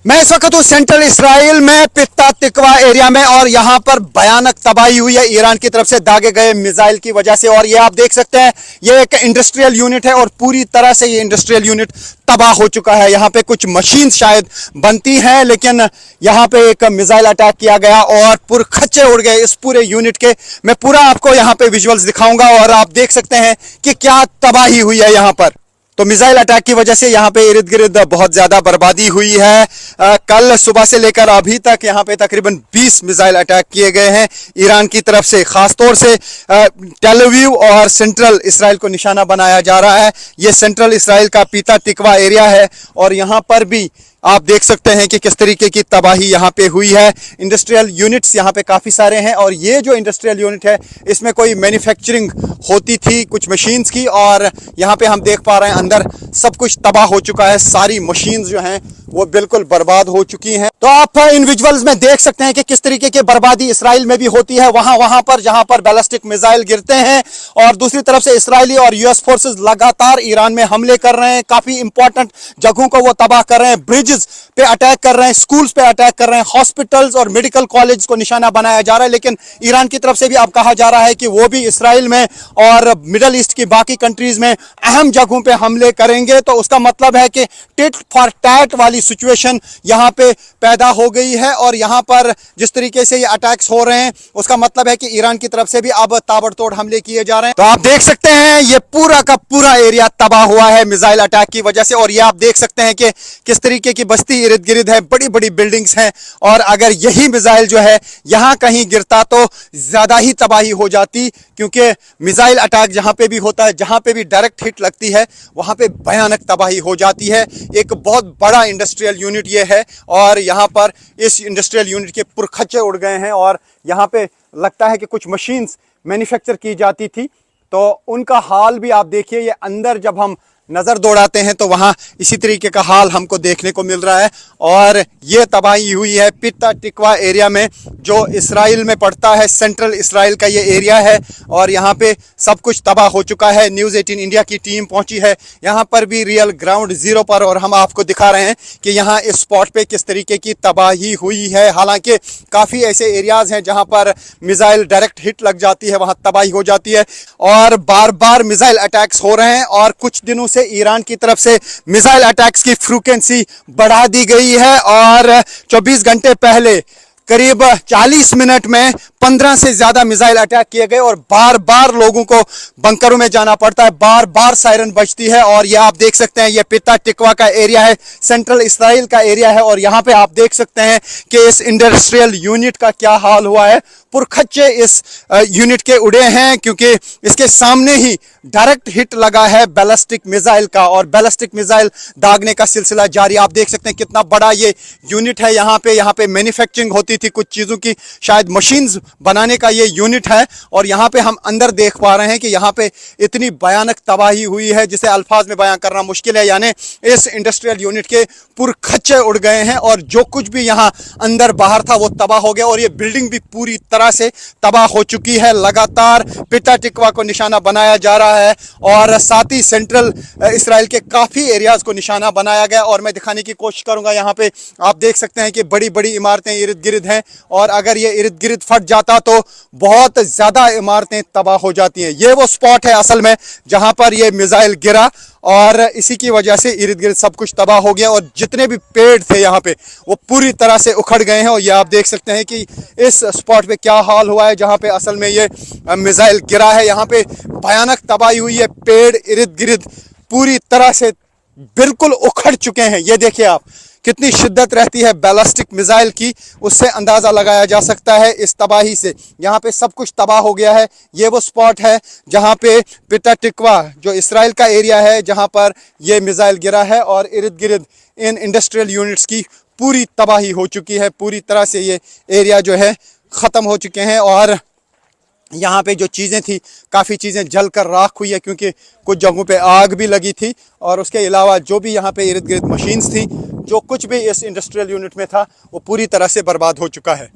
मैं इस वक्त हूँ सेंट्रल इसराइल में पित्ता तिकवा एरिया में और यहाँ पर भयानक तबाही हुई है ईरान की तरफ से दागे गए मिसाइल की वजह से। और ये आप देख सकते हैं, ये एक इंडस्ट्रियल यूनिट है और पूरी तरह से ये इंडस्ट्रियल यूनिट तबाह हो चुका है। यहाँ पे कुछ मशीन शायद बनती हैं, लेकिन यहाँ पे एक मिसाइल अटैक किया गया और पुरखच्चे उड़ गए इस पूरे यूनिट के। मैं पूरा आपको यहाँ पे विजुअल्स दिखाऊंगा और आप देख सकते हैं कि क्या तबाही हुई है यहाँ पर। तो मिसाइल अटैक की वजह से यहाँ पे इर्द गिर्द बहुत ज्यादा बर्बादी हुई है। कल सुबह से लेकर अभी तक यहाँ पे तकरीबन 20 मिसाइल अटैक किए गए हैं ईरान की तरफ से। खासतौर से टेल अवीव और सेंट्रल इसराइल को निशाना बनाया जा रहा है। ये सेंट्रल इसराइल का पित्ता तिकवा एरिया है और यहाँ पर भी आप देख सकते हैं कि किस तरीके की तबाही यहाँ पे हुई है। इंडस्ट्रियल यूनिट्स यहाँ पे काफ़ी सारे हैं और ये जो इंडस्ट्रियल यूनिट है इसमें कोई मैन्युफैक्चरिंग होती थी कुछ मशीन्स की, और यहाँ पे हम देख पा रहे हैं अंदर सब कुछ तबाह हो चुका है। सारी मशीन्स जो हैं वो बिल्कुल बर्बाद हो चुकी हैं। तो आप इन विजुअल्स में देख सकते हैं कि किस तरीके की बर्बादी इसराइल में भी होती है वहां पर जहां पर बैलिस्टिक मिसाइल गिरते हैं। और दूसरी तरफ से इसराइली और यूएस फोर्सेस लगातार ईरान में हमले कर रहे हैं, काफी इंपॉर्टेंट जगहों को वो तबाह कर रहे हैं, ब्रिजेस पे अटैक कर रहे हैं, स्कूल्स पे अटैक कर रहे हैं, हॉस्पिटल्स और मेडिकल कॉलेज को निशाना बनाया जा रहा है। लेकिन ईरान की तरफ से भी अब कहा जा रहा है कि वो भी इसराइल में और मिडल ईस्ट की बाकी कंट्रीज में अहम जगहों पे हमले करेंगे। तो उसका मतलब है कि टिट फॉर टैट वाली सिचुएशन यहाँ पे पैदा हो गई है और यहाँ पर जिस तरीके से ये अटैक्स हो रहे हैं उसका मतलब है कि ईरान की तरफ से भी अब ताबड़तोड़ हमले किए जा रहे हैं। तो आप देख सकते हैं ये पूरा का पूरा एरिया तबाह हुआ है मिसाइल अटैक की वजह से। और ये आप देख सकते हैं कि किस तरीके की बस्ती इर्द गिर्द है, बड़ी बड़ी बिल्डिंग्स हैं। और अगर यही मिसाइल जो है यहाँ कहीं गिरता तो ज्यादा ही तबाही हो जाती, क्योंकि मिसाइल अटैक जहां पे भी होता है, जहां पे भी डायरेक्ट हिट लगती है वहां पे भयानक तबाही हो जाती है। एक बहुत बड़ा इंडस्ट्रियल यूनिट ये है और यहाँ पर इस इंडस्ट्रियल यूनिट के पुरखच्चे उड़ गए हैं और यहाँ पे लगता है कि कुछ मशीन्स मैन्युफैक्चर की जाती थी, तो उनका हाल भी आप देखिए। ये अंदर जब हम नज़र दौड़ाते हैं तो वहाँ इसी तरीके का हाल हमको देखने को मिल रहा है। और ये तबाही हुई है पित्ता तिकवा एरिया में जो इसराइल में पड़ता है, सेंट्रल इसराइल का ये एरिया है और यहाँ पे सब कुछ तबाह हो चुका है। न्यूज़ 18 इंडिया की टीम पहुंची है यहाँ पर भी रियल ग्राउंड ज़ीरो पर और हम आपको दिखा रहे हैं कि यहाँ इस स्पॉट पे किस तरीके की तबाही हुई है। हालांकि काफ़ी ऐसे एरियाज़ हैं जहाँ पर मिसाइल डायरेक्ट हिट लग जाती है, वहाँ तबाही हो जाती है और बार बार मिसाइल अटैक्स हो रहे हैं। और कुछ दिनों से ईरान की तरफ से मिसाइल अटैक्स की फ्रीक्वेंसी बढ़ा दी गई है और 24 घंटे पहले करीब 40 मिनट में 15 से ज्यादा मिसाइल अटैक किए गए और बार बार लोगों को बंकरों में जाना पड़ता है, बार बार सायरन बजती है। और ये आप देख सकते हैं ये पित्ता तिकवा का एरिया है, सेंट्रल इसराइल का एरिया है और यहाँ पे आप देख सकते हैं कि इस इंडस्ट्रियल यूनिट का क्या हाल हुआ है। पुरखच्चे इस यूनिट के उड़े हैं क्योंकि इसके सामने ही डायरेक्ट हिट लगा है बैलिस्टिक मिसाइल का और बैलिस्टिक मिसाइल दागने का सिलसिला जारी। आप देख सकते हैं कितना बड़ा ये यूनिट है। यहाँ पे मैन्युफैक्चरिंग होती थी कुछ चीज़ों की, शायद मशीन्स बनाने का ये यूनिट है। और यहाँ पे हम अंदर देख पा रहे हैं कि यहाँ पे इतनी भयानक तबाही हुई है जिसे अल्फाज में बयां करना मुश्किल है। यानी इस इंडस्ट्रियल यूनिट के पुरखच्चे उड़ गए हैं और जो कुछ भी यहाँ अंदर बाहर था वो तबाह हो गया और ये बिल्डिंग भी पूरी तरह से तबाह हो चुकी है। लगातार पित्ता तिकवा को निशाना बनाया जा रहा है और साथ ही सेंट्रल इसराइल के काफी एरियाज को निशाना बनाया गया। और मैं दिखाने की कोशिश करूंगा, यहाँ पे आप देख सकते हैं कि बड़ी बड़ी इमारतें इर्द गिर्द हैं और अगर ये इर्द गिर्द फट जाता तो बहुत ज्यादा इमारतें तबाह हो जाती हैं। ये वो स्पॉट है असल में जहां पर ये मिसाइल गिरा और इसी की वजह से इर्द गिर्द सब कुछ तबाह हो गया और जितने भी पेड़ थे यहाँ पे वो पूरी तरह से उखड़ गए हैं। और ये आप देख सकते हैं कि इस स्पॉट पे क्या हाल हुआ है जहाँ पे असल में ये मिसाइल गिरा है। यहाँ पे भयानक तबाही हुई है, पेड़ इर्द गिर्द पूरी तरह से बिल्कुल उखड़ चुके हैं। ये देखिए आप, कितनी शिद्दत रहती है बैलिस्टिक मिसाइल की, उससे अंदाज़ा लगाया जा सकता है इस तबाही से। यहाँ पे सब कुछ तबाह हो गया है। ये वो स्पॉट है जहाँ पे पित्ता तिकवा जो इसराइल का एरिया है जहाँ पर ये मिसाइल गिरा है और इर्द गिर्द इन इंडस्ट्रियल यूनिट्स की पूरी तबाही हो चुकी है। पूरी तरह से ये एरिया जो है ख़त्म हो चुके हैं और यहाँ पे जो चीज़ें थी काफ़ी चीज़ें जल कर राख हुई है क्योंकि कुछ जगहों पे आग भी लगी थी। और उसके अलावा जो भी यहाँ पे इर्द गिर्द मशीन्स थी, जो कुछ भी इस इंडस्ट्रियल यूनिट में था वो पूरी तरह से बर्बाद हो चुका है।